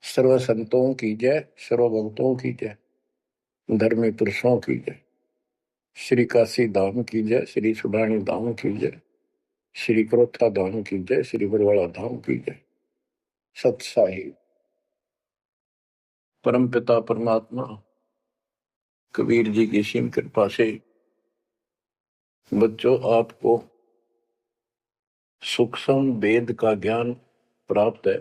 सर्व संतों की जय, सर्व भक्तों की जय, धर्मी पुरुषों की जय, श्री काशी धाम की जय, श्री सुडानी धाम की जय, श्री क्रोथा धाम की जय, श्री बरवाड़ा धाम की जय। सत साहिब परम पिता परमात्मा कबीर जी की सीम कृपा से बच्चों आपको सूक्ष्म वेद का ज्ञान प्राप्त है।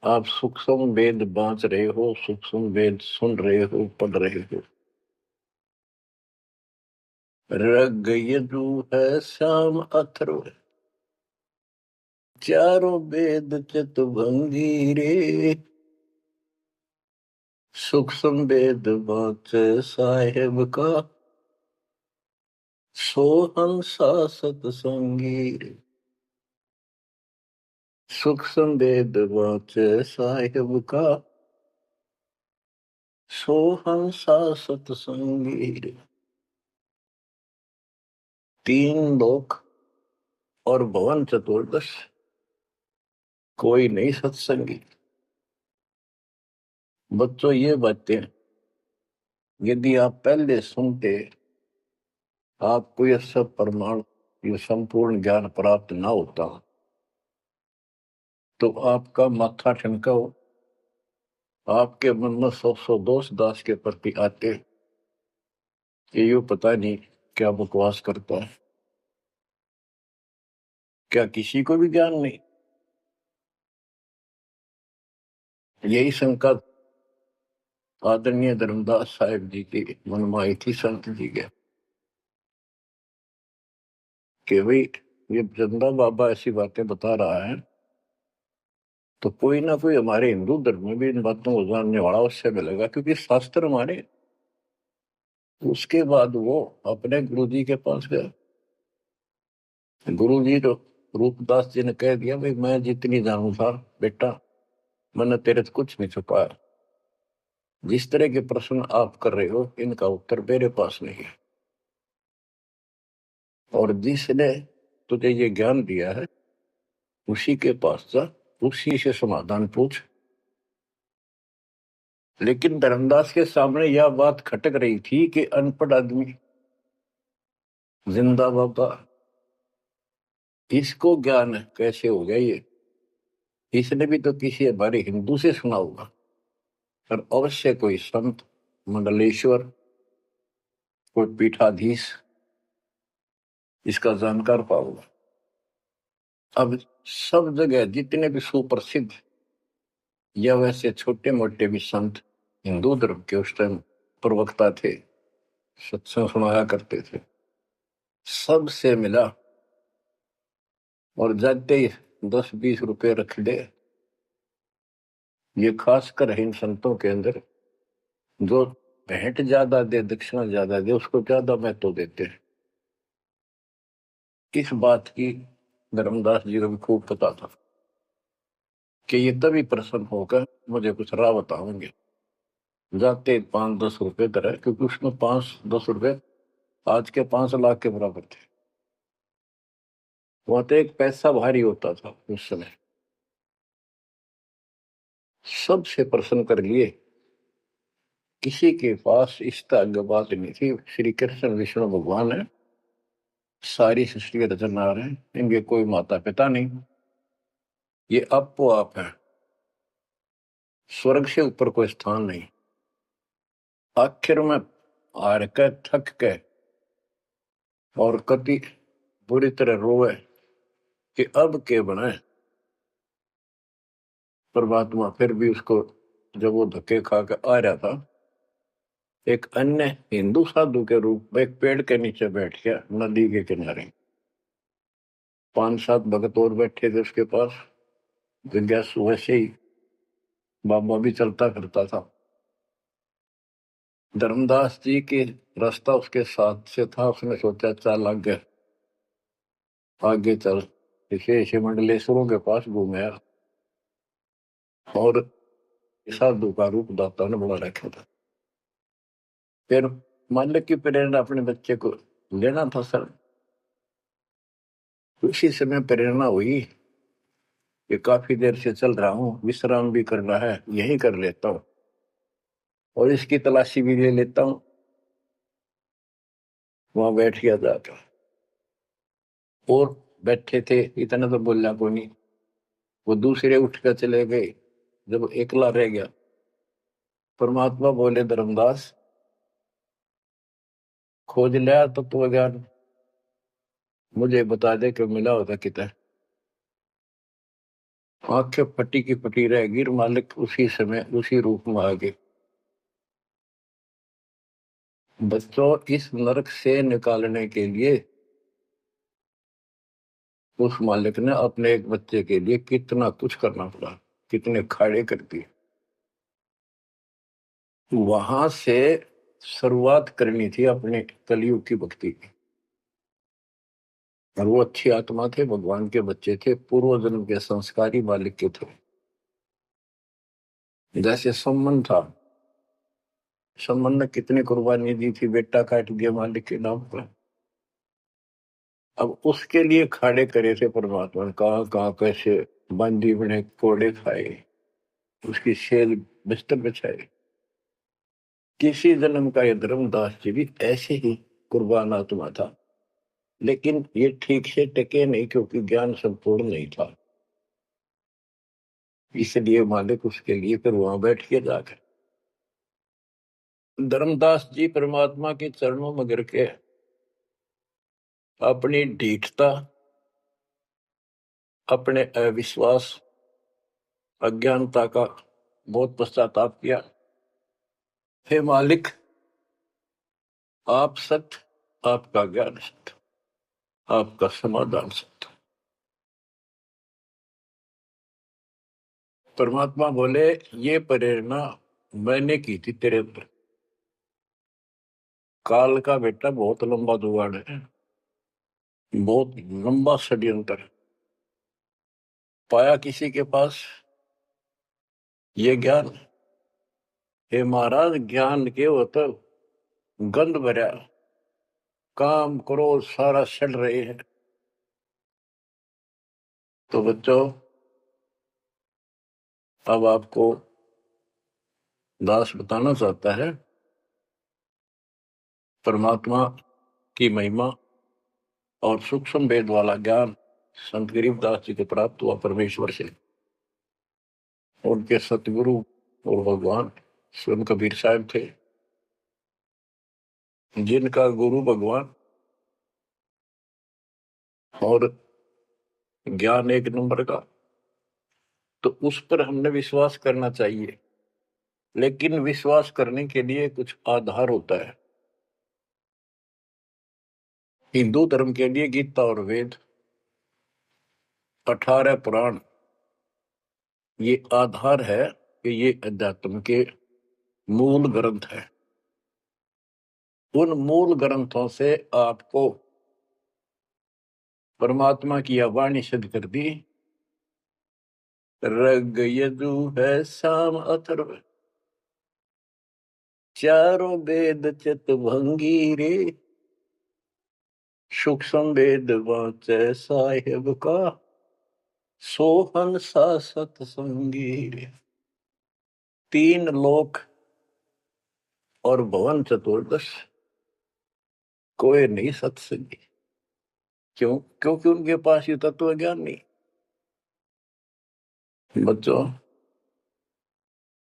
आप सूक्ष्म वेद बांच रहे हो, सूक्ष्म वेद सुन रहे हो, पढ़ रहे हो। ऋग यजु है, श्याम अथर्व है, चारों वेद चतुर्भंगी रे। सूक्ष्म वेद बांच साहेब का, सोहंसा सतसंगी रे। सूक्ष्म वेद बांच साहेब का, सोहंसा सतसंगी रे। तीन लोक और भवन चतुर्दश, कोई नहीं सत्संगी। बच्चों ये बातें यदि आप पहले सुनते, आपको यह सब प्रमाण, ये संपूर्ण ज्ञान प्राप्त ना होता, तो आपका माथा ठनका हो, आपके मन में सौ दोष दास के प्रति आते कि ये पता नहीं क्या बकवास करता है, क्या किसी को भी ज्ञान नहीं। यही शंका आदरणीय धर्मदास साहिब जी की मन में आई थी संत जी के, कि भाई ये चंदा बाबा ऐसी बातें बता रहा है, तो कोई ना कोई हमारे हिंदू धर्म में भी इन बातों को जानने वाला उससे मिलेगा, क्योंकि शास्त्र हमारे। उसके बाद वो अपने गुरुजी के पास गया। गुरुजी तो रूपदास जी ने कह दिया, भाई मैं जितनी जानू था बेटा, मैंने तेरे से कुछ नहीं छुपाया। जिस तरह के प्रश्न आप कर रहे हो, इनका उत्तर मेरे पास नहीं है, और जिसने तुझे ये ज्ञान दिया है उसी के पास जा, उसी से समाधान पूछ। लेकिन धर्मदास के सामने यह बात खटक रही थी कि अनपढ़ आदमी, जिंदा बाबा, इसको ज्ञान कैसे हो गया ये? इसने भी तो किसी हमारे हिंदू से सुना होगा, और अवश्य कोई संत, मंडलेश्वर, कोई पीठाधीश इसका जानकार पाओगा। अब सब जगह जितने भी सुप्रसिद्ध या वैसे छोटे मोटे भी संत हिंदू धर्म के उस टाइम प्रवक्ता थे, सत्संग सुनाया करते थे, सबसे मिला और जाते ही 10-20 रुपए रख दे। ये खासकर इन संतों के अंदर जो भेंट ज्यादा दे, दक्षिणा ज्यादा दे, उसको ज्यादा महत्व देते हैं। इस बात की धर्मदास जी को भी खूब पता था कि ये तभी प्रसन्न होकर मुझे कुछ राह बताओगे। जाते 5-10 रुपए करे, क्योंकि उसमें 5-10 रुपए आज के 5 लाख के बराबर थे। वहां तो एक पैसा भारी होता था उस समय। सबसे प्रसन्न कर लिए, किसी के पास इस तरह बात नहीं थी। श्री कृष्ण विष्णु भगवान है, सारी सृष्टि के रचनहार है, इनके कोई माता पिता नहीं, ये आपो आप है, स्वर्ग से ऊपर कोई स्थान नहीं। आखिर में हार के, थक के और कति बुरी तरह रोए कि अब के बनाए। परमात्मा फिर भी उसको, जब वो धक्के खा के आ रहा था, एक अन्य हिंदू साधु के रूप में एक पेड़ के नीचे बैठ गया, नदी के किनारे। 5-7 भगत और बैठे थे उसके पास। जिज्ञासु वैसे ही बाबा भी चलता फिरता था। धर्मदास जी के रास्ता उसके साथ से था, उसने सोचा चल आगे चल। इसे मंडलेश्वरों के पास घूमया और साधु का रूप दाता ने बना रखा था। फिर मालिक की प्रेरणा अपने बच्चे को लेना था सर। उसी समय प्रेरणा हुई कि काफी देर से चल रहा हूँ, विश्राम भी करना है, यही कर लेता हूँ और इसकी तलाशी भी ले लेता हूँ। वहां बैठ गया जाकर और बैठे थे, इतना तो बोलना को नहीं। वो दूसरे उठ कर चले गए। जब एकला रह गया, परमात्मा बोले, धर्मदास खोज लिया तत्व ज्ञान, मुझे बता दे कि मिला होता कितना। आंखें फटी की फटी रह गई, मालिक उसी समय उसी रूप में आ गए। बच्चों, इस नरक से निकालने के लिए उस मालिक ने अपने एक बच्चे के लिए कितना कुछ करना पड़ा, कितने खाड़े कर दिए। वहां से शुरुआत करनी थी अपने कलयुग की भक्ति की। और वो अच्छी आत्मा थे, भगवान के बच्चे थे, पूर्व जन्म के संस्कारी मालिक के थे। जैसे सम्मन था, सम्मन ने कितनी कुर्बानी दी थी, बेटा काट दिया मालिक के नाम पर। अब उसके लिए खाड़े करे थे परमात्मा ने, कहाँ कहाँ कैसे बंदी बने, कोड़े खाए, उसकी शेल बिस्तर बिछाए। किसी जन्म का ये धर्मदास जी भी ऐसे ही कुर्बान आत्मा था, लेकिन ये ठीक से टिके नहीं क्योंकि ज्ञान संपूर्ण नहीं था। इसलिए मालिक उसके लिए फिर वहां बैठ के जाकर धर्मदास जी परमात्मा के चरणों में गिर के अपनी ढीठता, अपने अविश्वास, अज्ञानता का बहुत पश्चाताप किया। हे मालिक, आप सत्य, आपका ज्ञान सत्य, आपका समाधान सत्य। परमात्मा बोले, ये प्रेरणा मैंने की थी तेरे अंदर। काल का बेटा बहुत लंबा जुगाड़ है, बहुत लंबा षड्यंत्र। पाया किसी के पास ये ज्ञान, हे महाराज, ज्ञान के वो तो गंध भरा, काम क्रोध सारा सड़ रहे हैं। तो बच्चों, अब आपको दास बताना चाहता है परमात्मा की महिमा और सूक्ष्म वेद वाला ज्ञान संत गरीबदास जी को प्राप्त हुआ परमेश्वर से। उनके सतगुरु और भगवान स्वयं कबीर साहब थे, जिनका गुरु भगवान और ज्ञान एक नंबर का। तो उस पर हमने विश्वास करना चाहिए, लेकिन विश्वास करने के लिए कुछ आधार होता है। हिंदू धर्म के लिए गीता और वेद, 18 पुराण, ये आधार है कि ये अध्यात्म के मूल ग्रंथ है। उन मूल ग्रंथों से आपको परमात्मा की वाणी सिद्ध कर दी। ऋग यजु है साम अथर्व, चारों वेद चित भंगी रे, सूक्ष्म वेद वाचे साहेब का, सोहन सा सतसंगी रे। तीन लोक और भवन चतुर्दश, कोई नहीं सत्संगी। क्यों? क्योंकि उनके पास ये तत्व ज्ञान नहीं। बच्चों,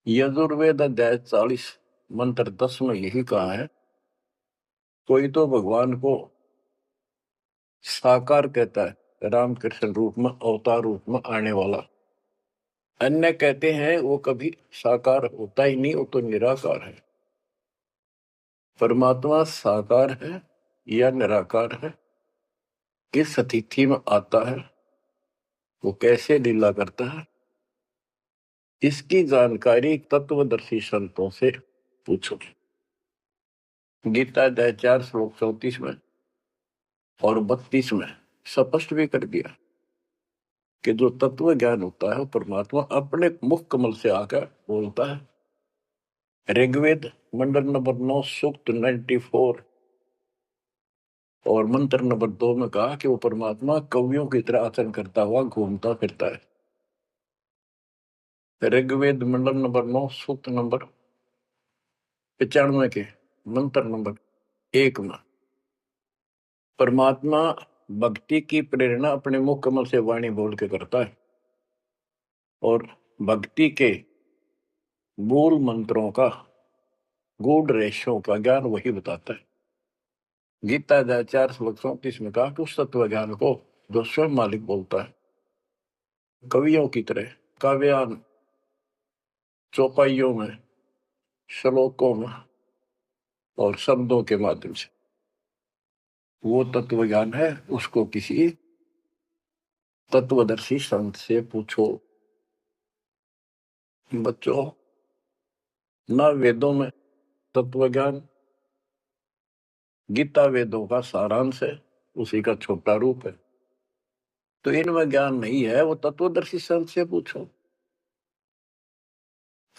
यजुर्वेद अध्याय 40 मंत्र 10 में यही कहा है, कोई तो भगवान को साकार कहता है, रामकृष्ण रूप में, अवतार रूप में आने वाला। अन्य कहते हैं वो कभी साकार होता ही नहीं, वो तो निराकार है। परमात्मा साकार है या निराकार है, किस स्थिति में आता है, वो कैसे लीला करता है, इसकी जानकारी तत्वदर्शी संतों से पूछो। गीता अध्याय 4 श्लोक 34 में और 32 में स्पष्ट भी कर दिया कि जो तत्व ज्ञान होता है परमात्मा अपने मुख कमल से आकर बोलता है। ऋग्वेद मंडल नंबर 9 सूक्त 94 और मंत्र नंबर 2 में कहा कि वो परमात्मा कवियों की तरह आचरण करता हुआ घूमता फिरता है। ऋग्वेद मंडल नंबर 9 सूक्त नंबर 95 के मंत्र नंबर 1 में परमात्मा भक्ति की प्रेरणा अपने मुख कमल से वाणी बोल के करता है और भक्ति के मूल मंत्रों का गूढ़ रहस्यों का ज्ञान वही बताता है। गीता अध्याय 4:34 में कहा कि उस तत्व ज्ञान को जो स्वयं मालिक बोलता है कवियों की तरह काव्यान चौपाइयों में श्लोकों में और शब्दों के माध्यम से वो तत्व ज्ञान है, उसको किसी तत्वदर्शी संत से पूछो। बच्चों, न वेदों में तत्व ज्ञान, गीता वेदों का सारांश है, उसी का छोटा रूप है। तो इनमें ज्ञान नहीं है, वो तत्वदर्शी संत से पूछो।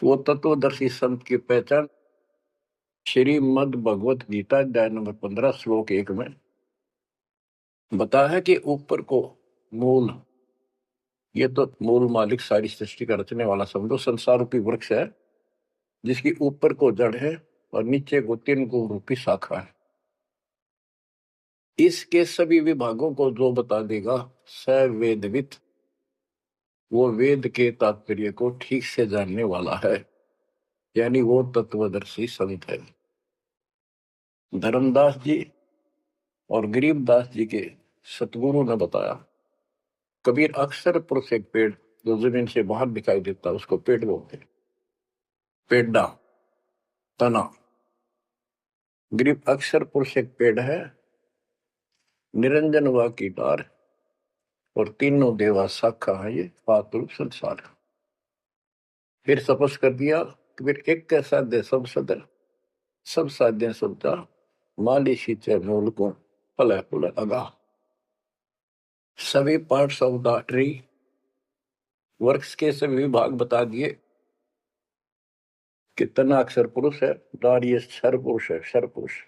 वो तत्वदर्शी संत की पहचान श्रीमद् भगवत गीता अध्याय नंबर 15 श्लोक 1 में बता है कि ऊपर को मूल, ये तो मूल मालिक सारी सृष्टि का रचने वाला समझो संसार रूपी वृक्ष है जिसकी ऊपर को जड़ है और नीचे को 3 गुण रूपी शाखा है। इसके सभी विभागों को जो बता देगा स वेदवित, वो वेद के तात्पर्य को ठीक से जानने वाला है, यानी वो तत्वदर्शी संत है। धर्मदास जी और गरीबदास जी के सतगुरु ने बताया, कबीर अक्सर पुरुष एक पेड़ जो जमीन से बाहर दिखाई देता उसको पेड़ बोलते, पेड़ा तना। गरीब अक्सर पुरुष एक पेड़ है, निरंजन वा की डार और तीनों देवा शाखा है, ये पातुल संसार। फिर तपस कर दिया कबीर, एक के साध्य सब सदर, सब साध्य सबदा, माली सींचे मूल को फल फुल अगा। सभी parts of the tree, works के सभी विभाग बता दिए कि तना अक्षर पुरुष है, डार ये क्षर पुरुष है, क्षर पुरुष,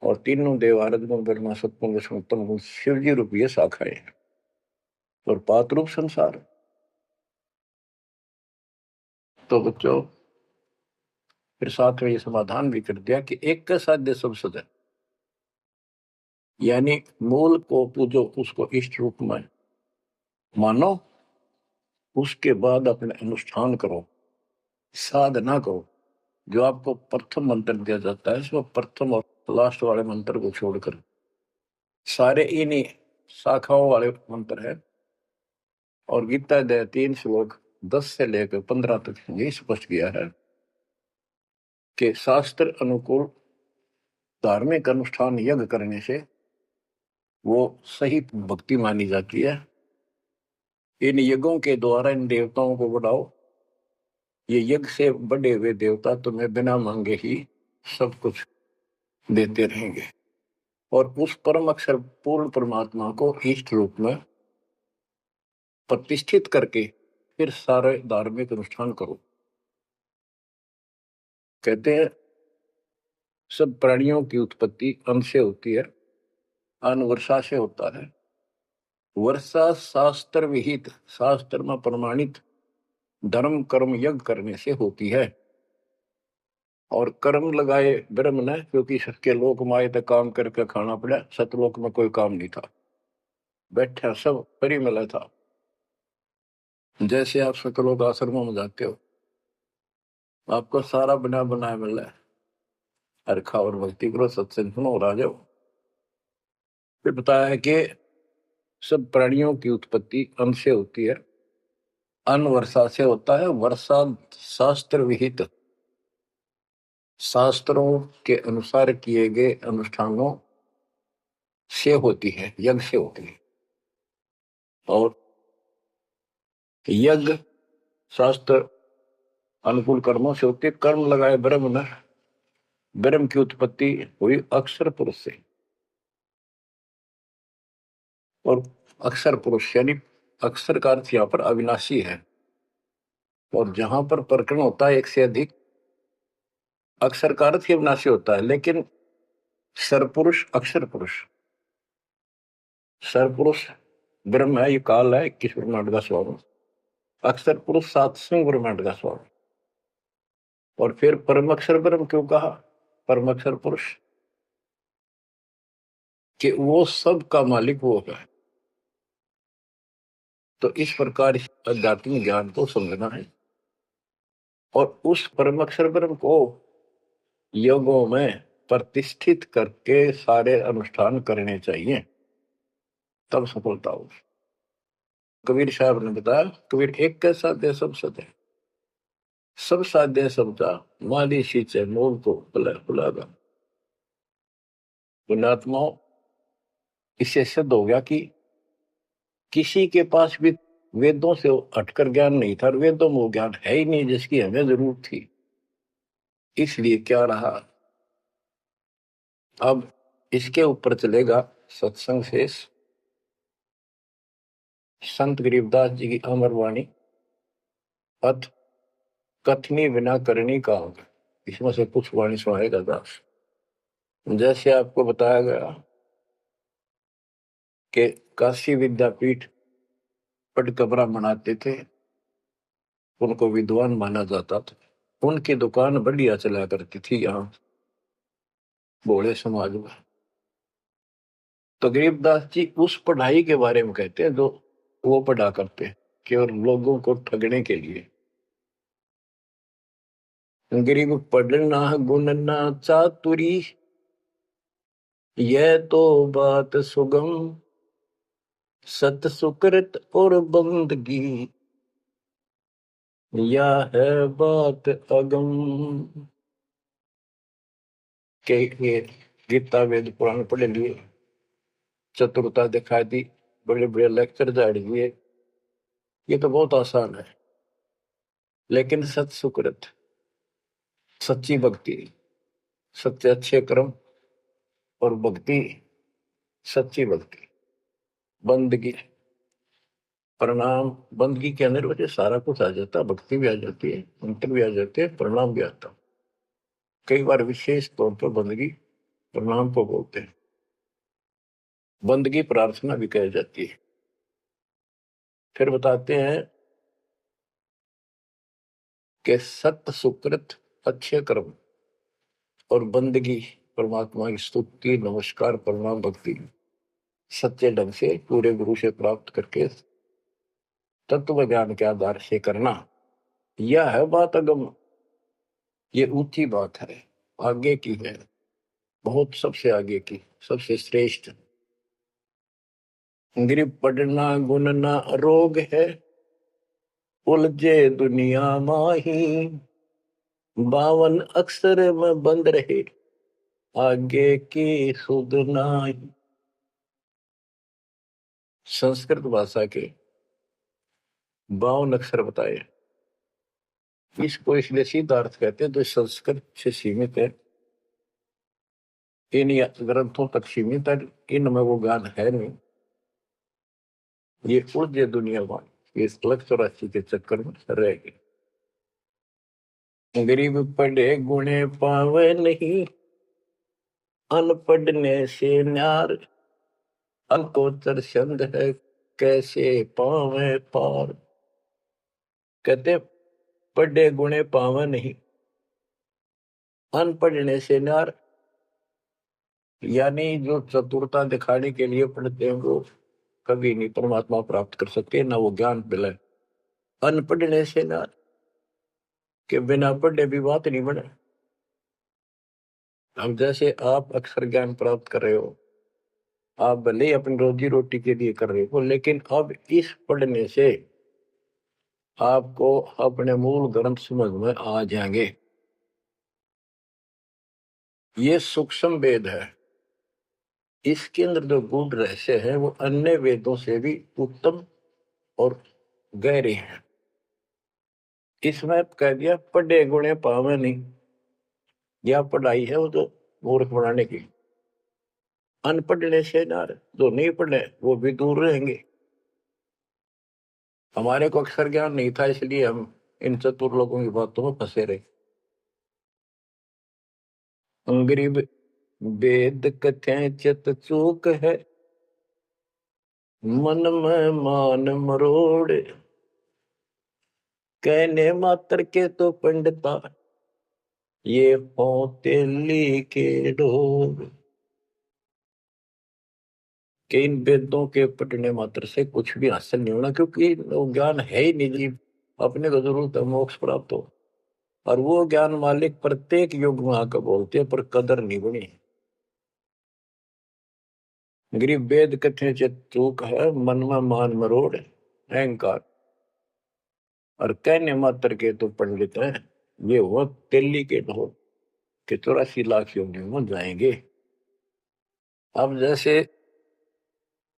और तीनों देव आराधना ब्रह्मा सत्पुरुष विष्णु गुण शिव जी रूपी शाखाएं और पात रूप संसार। तो बच्चों, फिर साथ में ये समाधान भी कर दिया कि एक का साध्य सब सदन, यानी मूल को पूजो, उसको इष्ट रूप में मानो, उसके बाद अपने अनुष्ठान करो, साधना करो। जो आपको प्रथम मंत्र दिया जाता है वो प्रथम और लास्ट वाले मंत्र को छोड़कर सारे इन्हीं शाखाओं वाले मंत्र है। और गीता अध्याय 3 श्लोक 10 से लेकर 15 तक यही स्पष्ट किया है कि शास्त्र अनुकूल धार्मिक अनुष्ठान यज्ञ करने से वो सही भक्ति मानी जाती है। इन यज्ञों के द्वारा इन देवताओं को बढ़ाओ, ये यज्ञ से बड़े हुए देवता तुम्हें बिना मांगे ही सब कुछ देते रहेंगे। और उस परम अक्षर पूर्ण परमात्मा को इष्ट रूप में प्रतिष्ठित करके फिर सारे धार्मिक अनुष्ठान करो। कहते हैं सब प्राणियों की उत्पत्ति अन्न से होती है, अन्न वर्षा से होता है। वर्षा शास्त्र विहित, शास्त्र में प्रमाणित धर्म कर्म यज्ञ करने से होती है। और कर्म लगाए ब्रह्म ने, क्योंकि सबके लोक माए तक काम करके खाना पड़ा, सतलोक में कोई काम नहीं था, बैठा सब परी मिला था। जैसे आप सतलोक आश्रमों में जाते हो, आपको सारा बना बनाया मिल रहा है, हर खाओ और भक्ति करो, सत्संग सुनो और आ जाओ। फिर बताया है कि सब प्राणियों की उत्पत्ति अन्न से होती है, अन्न वर्षा से होता है। वर्षा शास्त्र विहित, शास्त्रों के अनुसार किए गए अनुष्ठानों से होती है, यज्ञ से होती है। और यज्ञ शास्त्र अनुकूल कर्मों से होती है। कर्म लगाए ब्रह्म ने, ब्रह्म की उत्पत्ति हुई अक्षर पुरुष से। और अक्षर पुरुष यानी अक्षर का अर्थ यहाँ पर अविनाशी है। और जहां पर प्रकरण होता है एक से अधिक, अक्षर का अर्थ ही अविनाशी होता है, लेकिन सरपुरुष अक्षर पुरुष। सरपुरुष ब्रह्म है, ये काल है 21 ब्रह्मांड का स्वामी। अक्षर पुरुष 7वें ब्रह्मांड का स्वामी। और फिर परम अक्षर ब्रह्म क्यों कहा? परम अक्षर पुरुष कि वो सब का मालिक वो है। तो इस प्रकार इस आध्यात्मिक ज्ञान को समझना है और उस परम अक्षर ब्रह्म को योगों में प्रतिष्ठित करके सारे अनुष्ठान करने चाहिए, तब सफलता हो। कबीर साहब ने बताया, कबीर एक कैसा दे सब सदे, सब साध्य सबका माली सींचे मोल को बुलागा। पुण्यात्माओं, इससे सिद्ध हो गया कि किसी के पास भी वेदों से हटकर ज्ञान नहीं था, वेदों में वो ज्ञान है ही नहीं जिसकी हमें जरूरत थी। इसलिए क्या रहा, अब इसके ऊपर चलेगा सत्संग शेष। संत गरीबदास जी की अमर वाणी, अथ कथनी बिना करनी का होगा। इसमें से कुछ वाणी सुनाएगा दास। जैसे आपको बताया गया कि काशी विद्यापीठ पट कबरा मनाते थे, उनको विद्वान माना जाता था, उनकी दुकान बढ़िया चला करती थी यहाँ भोले समाज में। तो गरीबदास जी उस पढ़ाई के बारे में कहते हैं जो वो पढ़ा करते केवल लोगों को ठगने के लिए। गरीब पढ़ना गुणना चातुरी, यह तो बात सुगम, सत सुकृत और बंदगी, या है बात अगम। के ये गीता वेद पुराण पढ़े लिए, चतुरता दिखा दी, बड़े बड़े लेक्चर झाड़ दिए, ये तो बहुत आसान है। लेकिन सत सुकृत, सच्ची भक्ति, सच्चे अच्छे कर्म और भक्ति, सच्ची भक्ति, बंदगी, प्रणाम। बंदगी के अंदर वजह सारा कुछ आ जाता, भक्ति भी आ जाती है, मंत्र भी आ जाते हैं, प्रणाम भी आता। कई बार विशेष तौर पर बंदगी प्रणाम को बोलते हैं, बंदगी प्रार्थना भी कही जाती है। फिर बताते हैं कि सत्य सुकृत अच्छे कर्म और बंदगी, परमात्मा की स्तुति नमस्कार प्रणाम भक्ति सच्चे ढंग से पूरे गुरु से प्राप्त करके तत्व ज्ञान के आधार से करना, यह है बात अगम। ये ऊंची बात है, आगे की है, बहुत सबसे आगे की, सबसे श्रेष्ठ। गरीब पढ़ना गुणना रोग है, उलझे दुनिया माही, 52 अक्षर में बंद रहे, आगे की सुध नाही। संस्कृत भाषा के 52 अक्षर बताए। इसको इसलिए सीधा अर्थ कहते हैं, तो संस्कृत से सीमित है, इन ग्रंथों तक सीमित है, इनमें वो ज्ञान है नहीं। ये उलझे दुनिया में, ये 184 के चक्कर में रह गए। गरीब पढ़े गुणे पावे नहीं, अनपढ़ने से न्यार, अकोचर छंद है कैसे पावे पार। कहते पढ़े गुणे पावे नहीं, अनपढ़ने से न्यार, यानी जो चतुरता दिखाने के लिए पढ़ते हैं वो कभी नहीं परमात्मा प्राप्त कर सकते, ना वो ज्ञान मिले। अनपढ़ने से न्यार, के बिना पढ़े भी बात नहीं बने। अब जैसे आप अक्षर ज्ञान प्राप्त कर रहे हो, आप भले अपनी रोजी रोटी के लिए कर रहे हो, लेकिन अब इस पढ़ने से आपको अपने मूल ग्रंथ समझ में आ जाएंगे। ये सूक्ष्म वेद है, इसके अंदर जो गूढ़ रहस्य है वो अन्य वेदों से भी उत्तम और गहरे हैं। इसमें कह दिया पढ़े गुणे पावे नहीं, यह पढ़ाई है वो तो मूर्ख बनाने की। अनपढ़ने से नार, जो नहीं पढ़े वो भी दूर रहेंगे। हमारे को अक्षर ज्ञान नहीं था, इसलिए हम इन चतुर लोगों की बातों में फंसे रहे। गरीब वेद कथें चित चूक है, मन में मान मरोड़, कहने मात्र के तो पंडिता, ये होते ली के डोर। कि इन वेदों के पढ़ने मात्र से कुछ भी हासिल नहीं होना, क्योंकि वो ज्ञान है ही नहीं जी। अपने को जरूरत है मोक्ष प्राप्त हो, और वो ज्ञान मालिक प्रत्येक युग में आकर बोलते हैं, पर कदर नहीं बनी। गरीब वेद कथे चूक है, मन में मान मरोड़, अहंकार, और कहने मात्र के तो पंडित है, ये वो तेली के ढोल के 84 लाख योनियों में जाएंगे। अब जैसे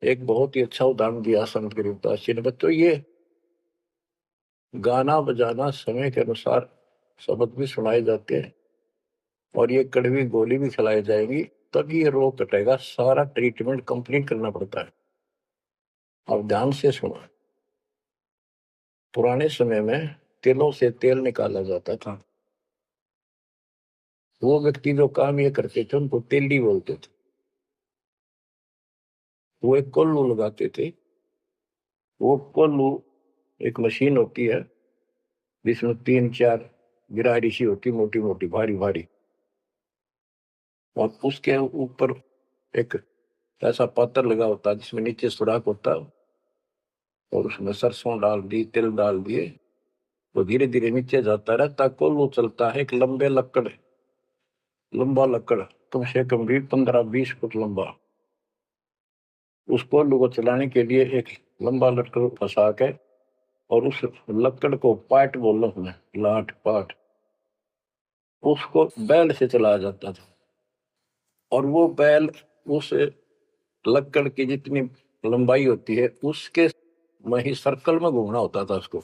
एक बहुत ही अच्छा उदाहरण दिया संत गरीबदास जी ने, बच्चों ये गाना बजाना समय के अनुसार शब्द भी सुनाए जाते हैं, और ये कड़वी गोली भी खिलाई जाएगी, तब ये रोग कटेगा। सारा ट्रीटमेंट कंप्लीट करना पड़ता है। अब ध्यान से सुना, पुराने समय में तिलों से तेल निकाला जाता था। वो व्यक्ति जो काम ये करते थे उनको तेली बोलते थे। वो एक कोल्लू लगाते थे। वो कोल्लू एक मशीन होती है जिसमें 3-4 गिरारी सी होती, मोटी मोटी भारी भारी, और उसके ऊपर एक ऐसा पात्र लगा होता है जिसमें नीचे सुराख होता है, और उसमें सरसों डाल दी, तिल डाल दिए, वो धीरे धीरे नीचे जाता रहता। कोल्लू चलता है एक लंबा लकड़, कम से कम भी 15-20 फुट लंबा। उस कोल्लू को चलाने के लिए एक लंबा लकड़ फंसा के, और उस लकड़ को पाट बोल लो, लाठ पाट, उसको बैल से चलाया जाता था। और वो बैल उस लकड़ की जितनी लंबाई होती है उसके में ही सर्कल में घूमना होता था उसको।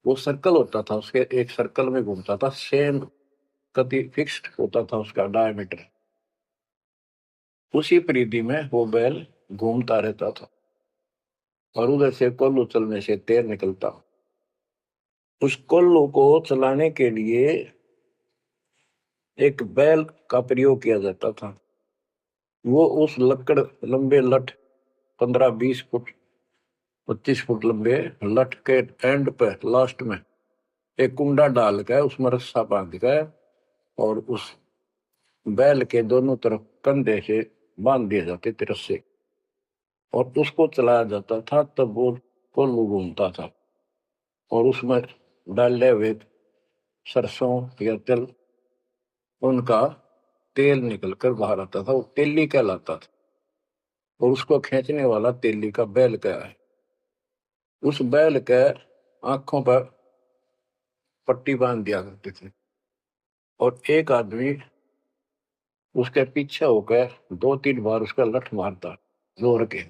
वो सर्कल होता था, उसके एक सर्कल में घूमता था, सेम कति फिक्स्ड होता था उसका डायमीटर। उसी परिधि में वो बैल घूमता रहता था, और उधर से कोल्लू चलने से तेल निकलता। उस कोल्लू को चलाने के लिए एक बैल का प्रयोग किया जाता था। वो उस लकड़ लंबे लठ 15-20 फुट 25 फुट लंबे लठ के एंड पे लास्ट में एक कुंडा डाल कर उसमें रस्सा बांध कर, और उस बैल के दोनों तरफ कंधे से बांध दिए जाते थे रस्से, और उसको चलाया जाता था। तब वो कोल्लू घूमता था, और उसमें डाले हुए सरसों या तिल, उनका तेल निकलकर बाहर आता था। वो तेली कहलाता था, और उसको खींचने वाला तेली का बैल का है। उस बैल के आंखों पर पट्टी बांध दिया करते थे, और एक आदमी उसके पीछे होकर 2-3 बार उसका लठ मारता जोर के,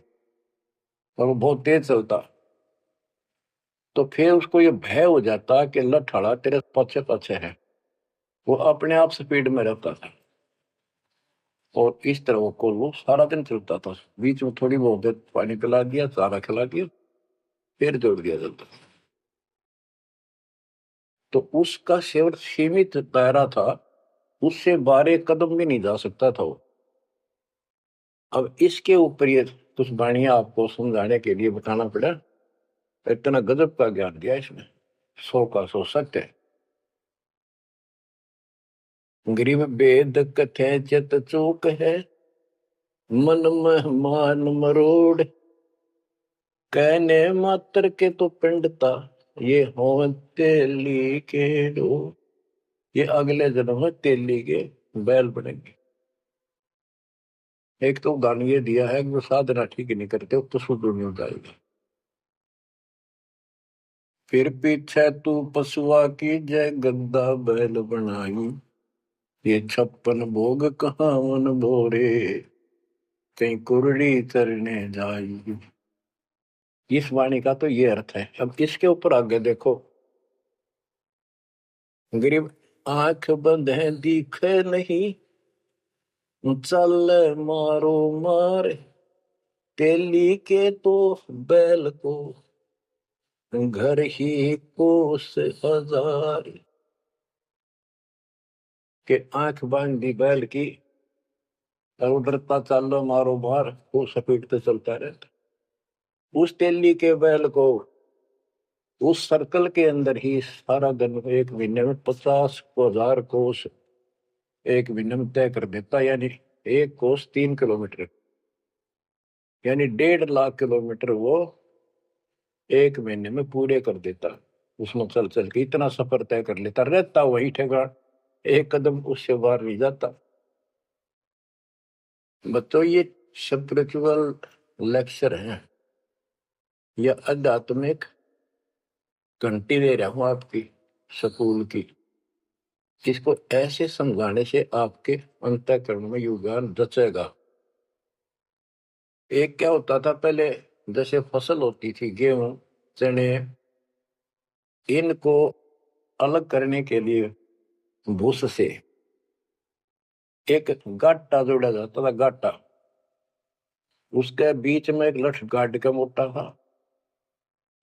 और वो बहुत तेज चलता। तो फिर उसको ये भय हो जाता कि लठ तेरे पीछे पीछे है। वो अपने आप स्पीड में रहता था, और इस तरह वो कोल्लू सारा दिन चलता था। बीच में थोड़ी बहुत देर पानी पिला दिया, चारा खिला दिया, फिर जोड़ दिया जाता। तो उसका केवल सीमित दायरा था, उससे 12 कदम भी नहीं जा सकता था वो। अब इसके ऊपर ये कुछ वाणियां आपको समझाने के लिए बताना पड़ा। इतना गजब का ज्ञान दिया इसने, 100 का 100 सत्य है। गरीब वेद कथे चित चूक है, मन में मान मरोड़, कहने मात्र के तो पिंडता, ये हो तेली के डो। ये अगले जन्म में तेली के बैल बनेंगे। एक तो गान ये दिया है कि वो साधना ठीक नहीं करते तो शुद्ध नहीं हो जाएगा। फिर पीछे तू पशुआ की जय गद्दा बैल बनाई, ये 56 भोग कहाँ मन भोरे, कहीं कुरड़ी चरने जाई। इस वाणी का तो ये अर्थ है। अब इसके ऊपर आगे देखो, गरीब आंख बंद है दिखे नहीं, चल मारो मार, तेली के तो बैल को घर ही कोस हजार। के आंख बांध दी बैल की, और उधरता चालो मारो बार वो स्पीड पे चलता रहता। उस तेली के बैल को उस सर्कल के अंदर ही सारा दिन एक महीने में 50,000 कोस एक महीने में तय कर देता, यानी एक कोस 3 किलोमीटर, यानी 1.5 लाख किलोमीटर वो एक महीने में पूरे कर देता। उसमें चल चल के इतना सफर तय कर लेता, रहता वही ठेकान, एक कदम उससे बाहर नहीं जाता। बच्चों ये स्पिरिचुअल लेक्चर है या आध्यात्मिक घंटी दे रहा हूं आपकी स्कूल की। इसको ऐसे समझाने से आपके अंतःकरण में योगदान रचेगा। एक क्या होता था पहले, जैसे फसल होती थी गेहूं चने, इनको अलग करने के लिए भूस से एक गाटा जोड़ा जाता था, गाटा। उसके बीच में एक लठ गाड़ के मोटा था,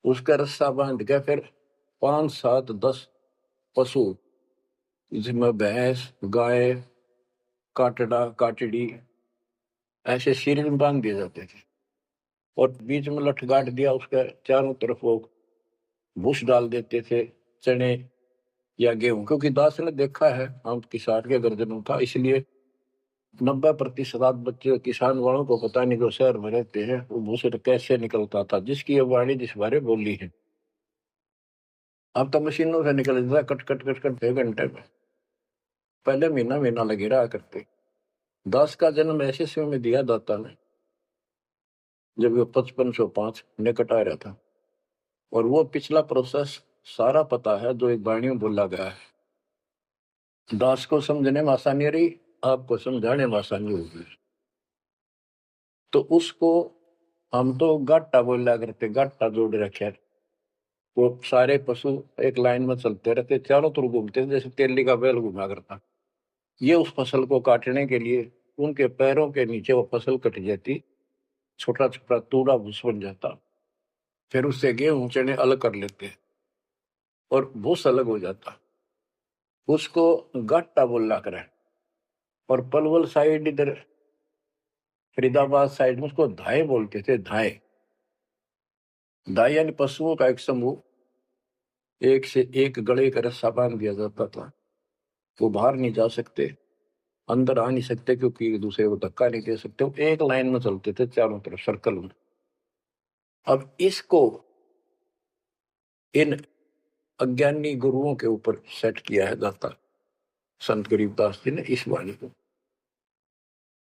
उसका रस्सा बांध के फिर 5 7 10 पशु, जिसमें भैंस गाय काटड़ा काटड़ी ऐसे शरीर में बांध दिए जाते थे, और बीच में लठ गाड़ दिया, उसके चारों तरफ वो भूस डाल देते थे, चने या गेहूं। क्योंकि दास ने देखा है, हम किसान के गर्जनों था, इसलिए 90% बच्चे किसान वालों को पता नहीं, जो शहर में रहते हैं, वो भूसे कैसे निकलता था, जिसकी ये वाणी जिस बारे बोली है। अब तो मशीनों से निकल जाता, कट कट कट कट 6 घंटे में। पहले महीना महीना लगे रहा करते। दास का जन्म ऐसे समय में दिया दाता ने जब वो 5505 निकट आ रहा था, और वो पिछला प्रोसेस सारा पता है जो एक वाणी में बोला गया है। दास को समझने में आसानी रही, आपको समझाने में आसानी होगी। तो उसको हम तो गाटा बोला करते, गाटा जोड़ रखे। वो सारे पशु एक लाइन में चलते रहते, चारों तरफ घूमते, जैसे तेली का बैल घुमा करता। ये उस फसल को काटने के लिए उनके पैरों के नीचे वो फसल कट जाती, छोटा छोटा तूड़ा भूस बन जाता। फिर उससे गेहूं चने अलग कर लेते और भूस अलग हो जाता। उसको गट्टा बोला करे। और पलवल साइड इधर फरीदाबाद साइड में उसको धाए बोलते थे, धाए। धाए यानी पशुओं का एक समूह, एक से एक गले का रस्सा बांध दिया जाता था। वो बाहर नहीं जा सकते, अंदर आ नहीं सकते, क्योंकि एक दूसरे को धक्का नहीं दे सकते। वो एक लाइन में चलते थे चारों तरफ सर्कल में। अब इसको इन अज्ञानी गुरुओं के ऊपर सेट किया है दाता संत गरीबदास जी ने इस वाणी को।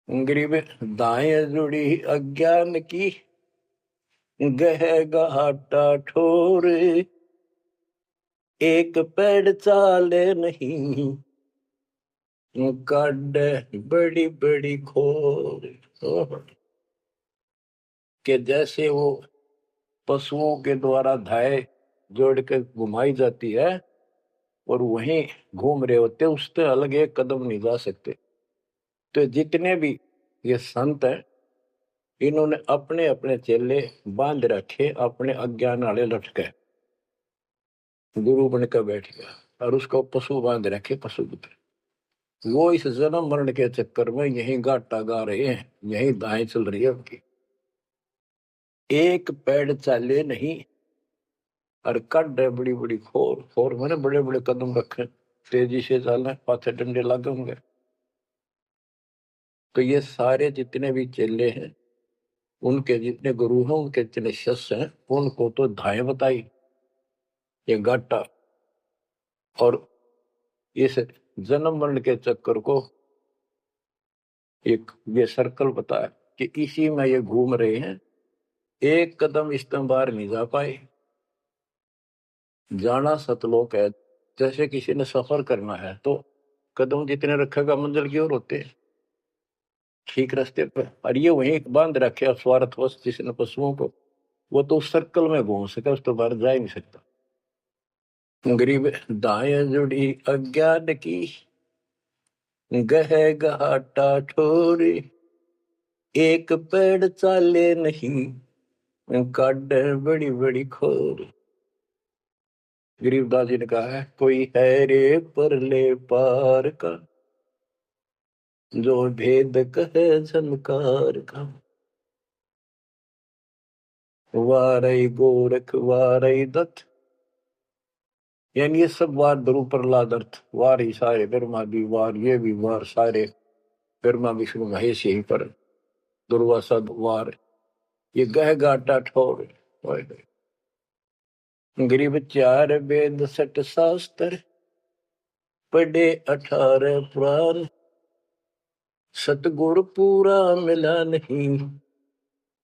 गरीब दाएं जुड़ी अज्ञान की, गह घाटा ठोर, एक पेड़ चाले नहीं, काट बड़ी बड़ी खोर। कि जैसे वो पशुओं के द्वारा धाए जोड़ के घुमाई जाती है और वहीं घूम रहे होते, उससे अलग एक कदम नहीं जा सकते। तो जितने भी ये संत हैं, इन्होंने अपने अपने चेले बांध रखे, अपने अज्ञान वाले लटके। गुरु बनकर बैठ गया और उसको पशु बांध रखे, पशु पुत्र। वो इस जन्म मरण के चक्कर में यही गाटा गा रहे हैं, यही दाएं चल रही है उनकी। एक पेड़ चाले नहीं, और कड है बड़ी बड़ी खोर। खोर मैंने बड़े बड़े कदम रखे, तेजी से चलना, पाथे डंडे लगे होंगे। तो ये सारे जितने भी चेले हैं, उनके जितने गुरु हैं, उनके जितने शिष्य हैं, उनको तो धाए बताई ये गाटा, और इस जन्म मरण के चक्कर को एक ये सर्कल बताया कि इसी में ये घूम रहे हैं। एक कदम इस तरह बाहर नहीं जा पाए। जाना सतलोक है। जैसे किसी ने सफर करना है तो कदम जितने रखेगा मंजिल की ओर होते हैं, ठीक रास्ते पर। और ये वहीं बांध रखे स्वार्थवश जिसने पशुओं को, वो तो उस सर्कल में घूम सके, उस तो बाहर जा ही नहीं सकता। गरीब दाएं जुड़ी अज्ञान की, गह घाटा ठोरे, एक पेड़ चाले नहीं, काट बड़ी बड़ी खोर। गरीबदास जी ने कहा है, कोई है रे परले पार का, जो भेद कहे झनकार का, वारई गोरख वारई दत्त, यानी ये सब वार द्रु प्रहलाद अर्थ, वार ही सारे ब्रह्मा भी वार, ये भी वार, सारे ब्रह्मा विष्णु महेश यहीं पर, दुर्वासा वार, ये गह गाटा ठोर। गरीब चार वेद सठ शास्त्र, पढ़े 18 पुराण, सतगुरु पूरा मिला नहीं,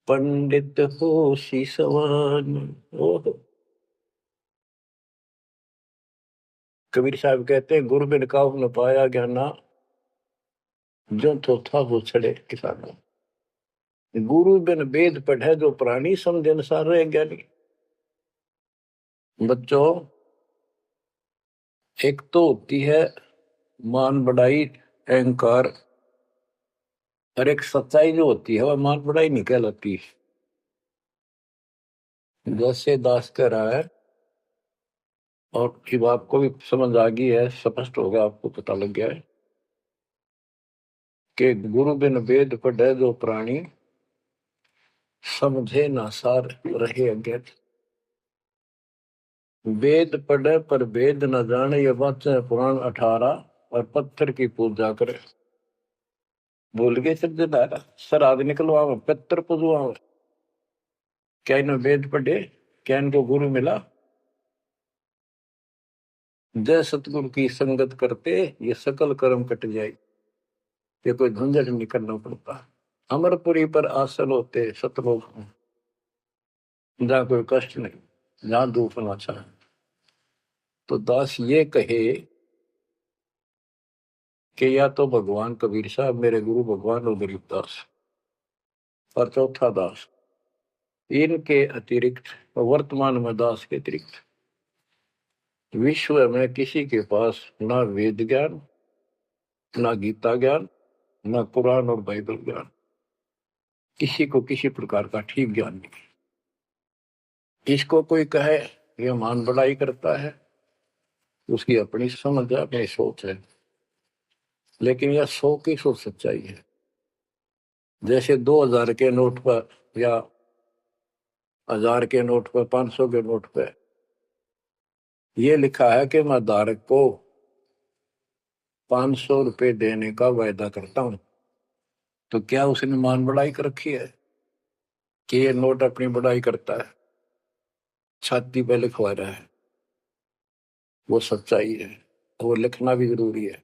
पंडित हो सी सवान। ओह, कबीर साहब कहते हैं गुरु बिन काहू न पाया ज्ञाना, जो तो था वो छड़े किसाना। गुरु बिन वेद पढ़े जो प्राणी, समझ अनुसार रहे ज्ञानी। बच्चों, एक तो होती है मान बढ़ाई अहंकार, और एक सच्चाई जो होती है वह मान बढ़ाई नहीं कहलाती। जैसे दास कह रहा है, और जब आपको भी समझ आ गई है, स्पष्ट हो गया, आपको पता लग गया है कि गुरु बिन वेद पढ़े जो प्राणी, समझे ना सार रहे अज्ञात। वेद पढ़े पर वेद न जाने, ये वाचे पुराण 18 और पत्थर की पूजा करे। भूल गए सिद्धदारा, श्राद्ध निकलवावे, पितर पुजवावे। क्या इन्हों वेद पढ़े, क्या इनको गुरु मिला? जय सतगुरु की संगत करते ये सकल कर्म कट जाए, ये कोई झंझट नहीं करना पड़ता। अमरपुरी पर आसन होते सतलोक में, जहाँ कोई कष्ट नहीं, जहाँ धूप ना छाए। तो दास ये कहे कि या तो भगवान कबीर साहब मेरे गुरु भगवान और गरीबदास, और चौथा दास, इनके अतिरिक्त वर्तमान में दास के अतिरिक्त विश्व में किसी के पास ना वेद ज्ञान, ना गीता ज्ञान, ना कुरान और बाइबल ज्ञान, किसी को किसी प्रकार का ठीक ज्ञान नहीं। इसको कोई कहे ये मान बढ़ाई करता है, उसकी अपनी समझ है, अपनी सोच है, लेकिन यह 100 की सोच सच्चाई है। जैसे 2000 के नोट पर या 1000 के नोट पर, 500 के नोट पर यह लिखा है कि मैं धारक को 500 रुपए देने का वायदा करता हूं, तो क्या उसने मान बढ़ाई कर रखी है कि ये नोट अपनी बढ़ाई करता है, छाती पे लिखवा रहा है? वो सच्चाई है, वो लिखना भी जरूरी है।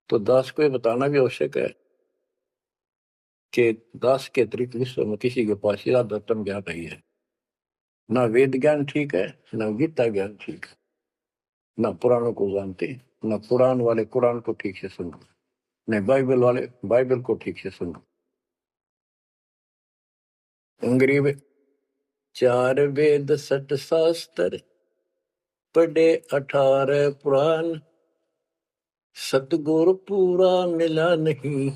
तो दास को ये बताना भी आवश्यक है कि दास के अतिरिक्त विश्व में किसी के पास ज्यादातर ज्ञान नहीं है। ना वेद ज्ञान ठीक है, ना गीता ज्ञान ठीक है, ना पुराणों को जानते, ना पुराण वाले कुरान को ठीक से सुनो, न बाइबल वाले बाइबल को ठीक से सुनो। अंग्रेज 4 वेद सठ शास्त्र, पढ़े 18 पुराण, सतगुरु पूरा मिला नहीं,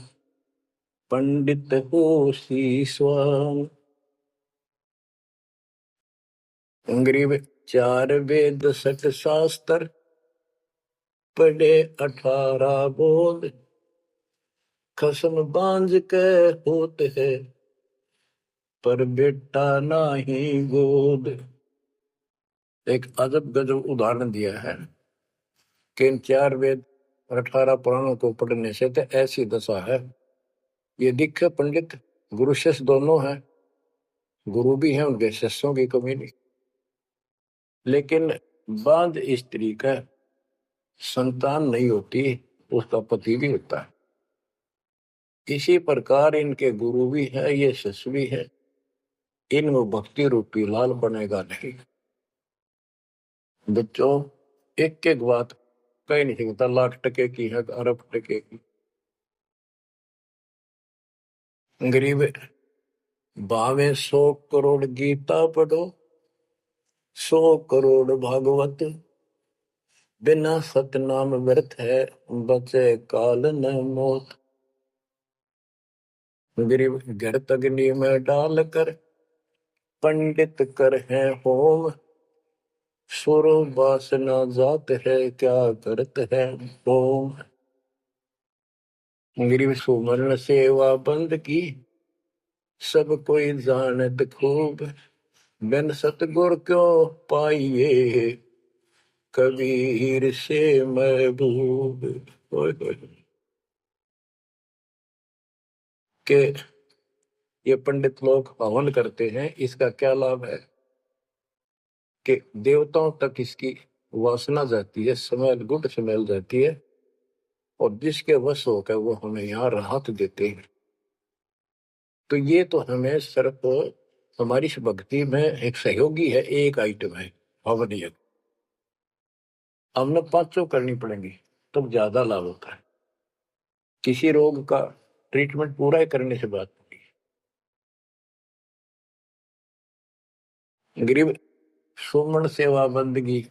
पंडित हो शीशवान। अंग्रेज 4 वेद सठ शास्त्र, पढ़े 18 बोध, खसम बांझ के होते है, पर बेटा नाही गोद। एक अजब गजब उदाहरण दिया है कि इन 4 वेद और 18 पुराणों को पढ़ने से तो ऐसी दशा है, ये दिखे पंडित गुरु शिष्य दोनों हैं, गुरु भी हैं, उनके शिष्यों की कमी नहीं, लेकिन बांध स्त्री का संतान नहीं होती, उसका पति भी होता है। इसी प्रकार इनके गुरु भी है, ये शिष्य भी है, इनमें भक्ति रूपी लाल बनेगा नहीं। बच्चों, एक एक बात कहीं नहीं सकता, लाख टके की है, अरब टके की। गरीब भावे 100 करोड़ गीता पढ़ो, 100 करोड़ भागवत, बिना सतनाम व्यर्थ है, बचे काल न मौत। गरीब घृत अग्नि में डाल कर, पंडित कर है होम, सुर वासना जात है, क्या करत है होम। गिरिव सुमरण सेवा बंद की, सब कोई जानत खूब, बिन सतगुर क्यों पाइए, कबीर से महबूब। के ये पंडित लोग हवन करते हैं, इसका क्या लाभ है कि देवताओं तक इसकी वासना जाती है, स्मेल, गुड स्मेल जाती है, और जिसके वश होकर वो हमें यहाँ राहत देते हैं। तो ये तो हमें सिर्फ हमारी इस भक्ति में एक सहयोगी है, एक आइटम है हवन यज्ञ। हमने पांचों करनी पड़ेंगी तब ज्यादा लाभ होता है। किसी रोग का ट्रीटमेंट पूरा ही करने से बात नहीं। गरीब सुमन सेवा बंदगी,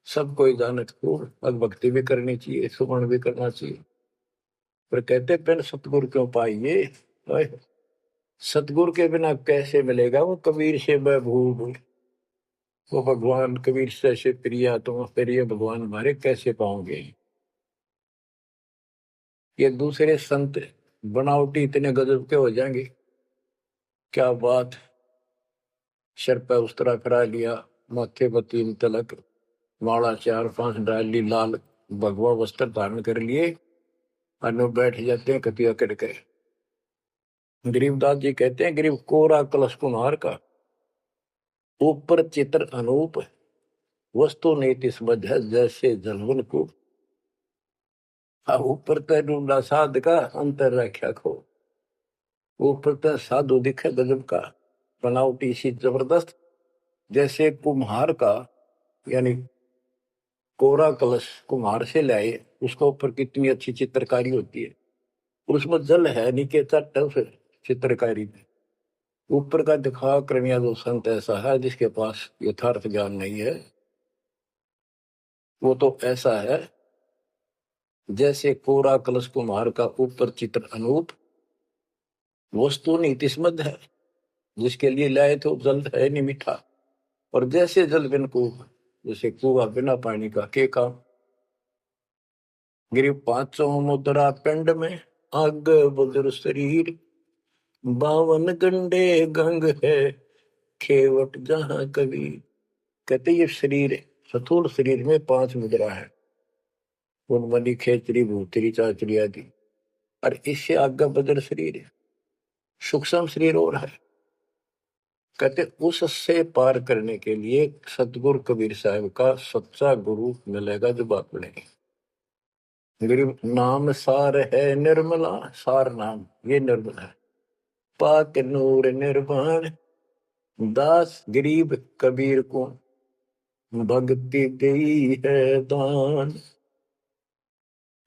सब कोई जानत खूब, अब भक्ति भी करनी चाहिए, सुमन भी करना चाहिए। पर कहते बिन सतगुरु क्यों पाइए, सतगुरु के बिना कैसे मिलेगा वो कबीर से महबूब। वो भगवान कबीर से प्रिया, तुम प्रिय भगवान हमारे कैसे पाओगे। ये दूसरे संत बनावटी इतने गजब के हो जाएंगे, क्या बात, सिर पर उस्तरा करा लिया, माथे पर 3 तिलक, माला 4-5 डाल ली, लाल भगवा वस्त्र धारण कर लिए, और बैठ जाते हैं कतिया करके। गरीबदास जी कहते हैं, गरीब कोरा कलश कुम्हार का, ऊपर चित्र अनूप, वस्तु नीति समझ है जैसे जलवन को। ऊपर तो ढूंढा साध का, अंतर रख्या खो। ऊपर तो साधु दिखे गजब का, बनावटी सी जबरदस्त, जैसे कुम्हार का, यानी कोरा कलश कुम्हार से लाए, उसका ऊपर कितनी अच्छी चित्रकारी होती है, उसमें जल है नीचे चट है उस चित्रकारी में। ऊपर का दिखा क्रमिया जो संत ऐसा है जिसके पास यथार्थ ज्ञान नहीं है, वो तो ऐसा है जैसे कोरा कलश कुम्हार का, ऊपर चित्र अनूप, वस्तु नीतिस्मद है, जिसके लिए लाए तो जल है नहीं मीठा, और जैसे जल बिन कुआं, जैसे कुआ बिना पानी का के काम। गिरी पांचों मुद्रा पिंड में, आग बुजुर्ग शरीर, 52 गंडे गंग है, खेवट जहां कबीर। कहते ये शरीर, स्थूल शरीर में 5 मुद्रा है, उनमनी खेचरी भूतरी चाचरी आदि, और इससे आगे बदर शरीर है, सूक्ष्म शरीर और है। कहते उससे पार करने के लिए सतगुरु कबीर साहब का सच्चा गुरु मिलेगा जो बात बनेगी। गरीब नाम सार है निर्मला, सार नाम ये निर्मल है, पाक नूर निर्वाण, दास गरीब कबीर को भक्ति दी है दान।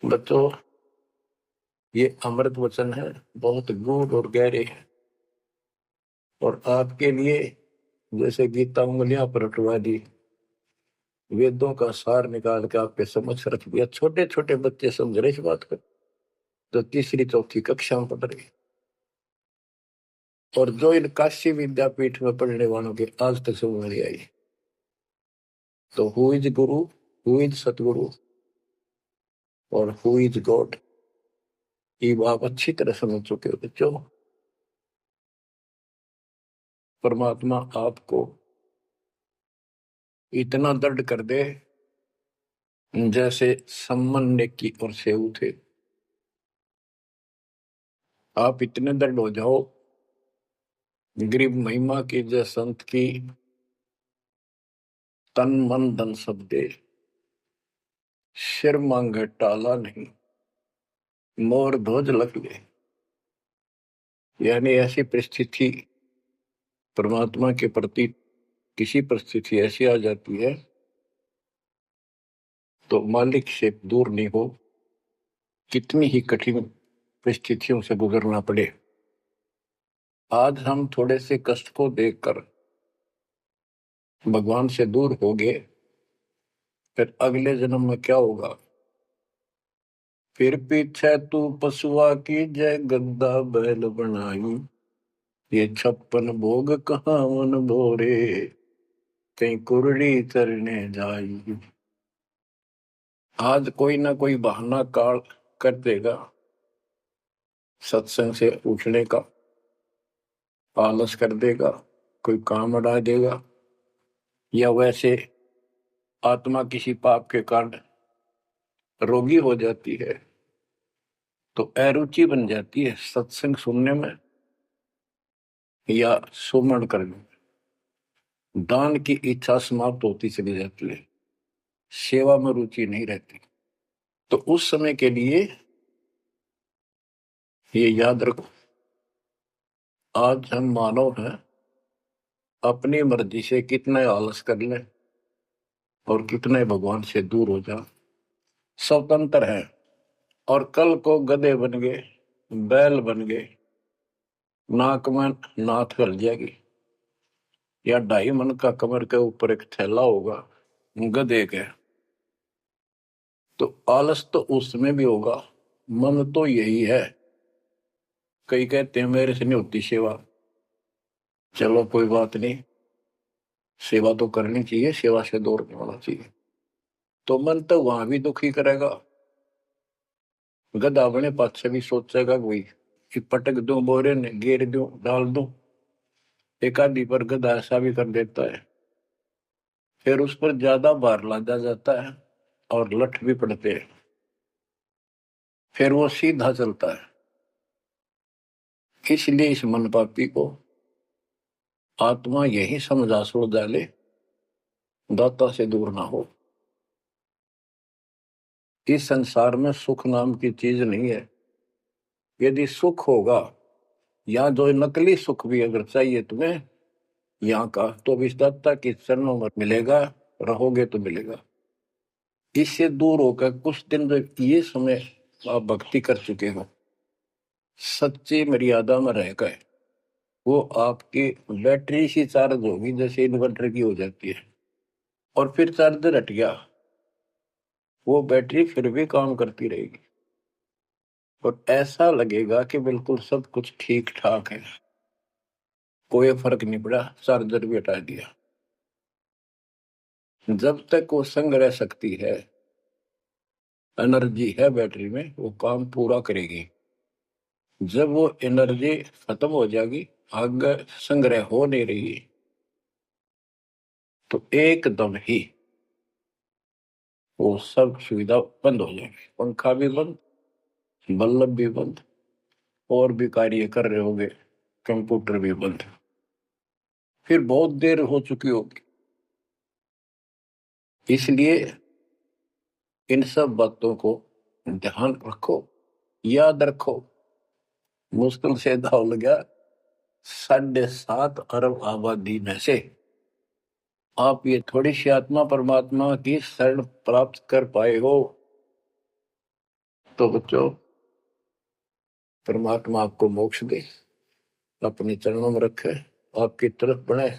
बच्चों ये अमृत वचन है, बहुत गूढ़ और गहरे है, और आपके लिए जैसे गीता उंगलियां पर उठवा दी, वेदों का सार निकाल के आपके समझ रख दिया। छोटे छोटे बच्चे समझ रहे इस बात को, जो 3री-4थी कक्षा में पढ़ रहे, और जो इन काशी विद्यापीठ में पढ़ने वालों के आज तक समझ नहीं आई। तो who is Guru, who is सतगुरु, और हु इज गॉड, ये आप अच्छी तरह समझ चुके हो बच्चों। परमात्मा आपको इतना दृढ़ कर दे जैसे सम्मन की और सेऊ थे, आप इतने दृढ़ हो जाओ, गरीब महिमा की जय संत की, तन मन धन सब दे, सिर मांगे टाला नहीं, मोर ध्वज लग ले। यानी ऐसी परिस्थिति परमात्मा के प्रति, किसी परिस्थिति ऐसी आ जाती है तो मालिक से दूर नहीं हो, कितनी ही कठिन परिस्थितियों से गुजरना पड़े। आज हम थोड़े से कष्ट को देखकर भगवान से दूर हो गए, फिर अगले जन्म में क्या होगा। फिर पीछे तू पशुआ की जय, गद्दा बैल बनाई, ये 56 भोग कहाँ मन भोरे, कहीं कुरड़ी चरने जाई। आज कोई ना कोई बहाना काल कर देगा, सत्संग से उठने का आलस कर देगा, कोई काम अड़ा देगा, या वैसे आत्मा किसी पाप के कारण रोगी हो जाती है तो अरुचि बन जाती है सत्संग सुनने में या सुमरण करने में, दान की इच्छा समाप्त होती चली जाती है, सेवा में रुचि नहीं रहती। तो उस समय के लिए ये याद रखो, आज हम मानव हैं, अपनी मर्जी से कितने आलस कर लें और कितने भगवान से दूर हो जाए, स्वतंत्र है। और कल को गधे बन गए, बैल बन गए, नाक में नाथ कर जाएगी, या 2.5 मन का कमर के ऊपर एक थैला होगा गधे के, तो आलस तो उसमें भी होगा। मन तो यही है। कई कहते हैं मेरे से नहीं होती सेवा, चलो कोई बात नहीं, सेवा तो करनी चाहिए, सेवा से दूर नहीं होना चाहिए। तो मन तो वहां भी दुखी करेगा, गधा अपने पास से भी सोचेगा कि पटक दूं, बोरे ने घेर दूं, डाल दूं। एक आदि पर गधा ऐसा भी कर देता है, फिर उस पर ज्यादा भार लादा जाता है और लठ भी पड़ते हैं, फिर वो सीधा चलता है। इसलिए इस मन पापी को आत्मा यही समझा सुलझा ले, दाता से दूर ना हो। इस संसार में सुख नाम की चीज नहीं है। यदि सुख होगा, या जो नकली सुख भी अगर चाहिए तुम्हें यहाँ का, तो इस दाता के चरणों में मिलेगा, रहोगे तो मिलेगा। इससे दूर होकर कुछ दिन जो ये समय आप भक्ति कर चुके हो, सच्ची मर्यादा में रह गए, वो आपकी बैटरी सी चार्ज होगी जैसे इन्वर्टर की हो जाती है, और फिर चार्जर हट गया, वो बैटरी फिर भी काम करती रहेगी और ऐसा लगेगा कि बिल्कुल सब कुछ ठीक ठाक है, कोई फर्क नहीं पड़ा, चार्जर भी हटा दिया। जब तक वो संग रह सकती है, एनर्जी है बैटरी में, वो काम पूरा करेगी। जब वो एनर्जी खत्म हो जाएगी, आगे संग्रह हो नहीं रही, तो एकदम ही वो सब सुविधा बंद हो जाएगी, पंखा भी बंद, बल्ब भी बंद, और भी कार्य कर रहे होंगे, कंप्यूटर भी बंद, फिर बहुत देर हो चुकी होगी। इसलिए इन सब बातों को ध्यान रखो, याद रखो। मुश्किल से दाव लगा 7.5 अरब आबादी में से आप ये थोड़ी सी आत्मा परमात्मा की शरण प्राप्त कर पाए हो, तो बच्चों परमात्मा आपको मोक्ष दे, अपने चरणों में रखे, आपकी तरफ बढ़े,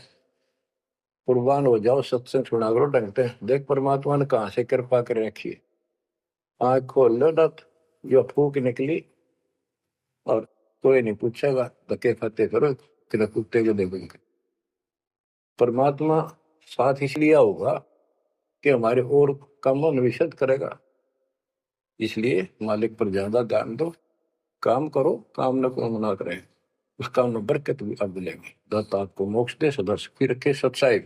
कुर्बान हो जाओ, सत्संग सुना करो ढंग से। देख परमात्मा ने कहां से कृपा कर रखी है, आंख खोल लो ना, जो फूक निकली और कोई नहीं पूछेगा, धक्के खाते करो कि कुत्ते को देखोगे। परमात्मा साथ इसलिए होगा कि हमारे और कामों में विशद करेगा, इसलिए मालिक पर ज्यादा ध्यान दो, काम करो, काम न को मना करे, उस काम में बरकत भी आप मिलेंगे। दाता आपको मोक्ष दे, सदा सुखी रखे, सत्साई।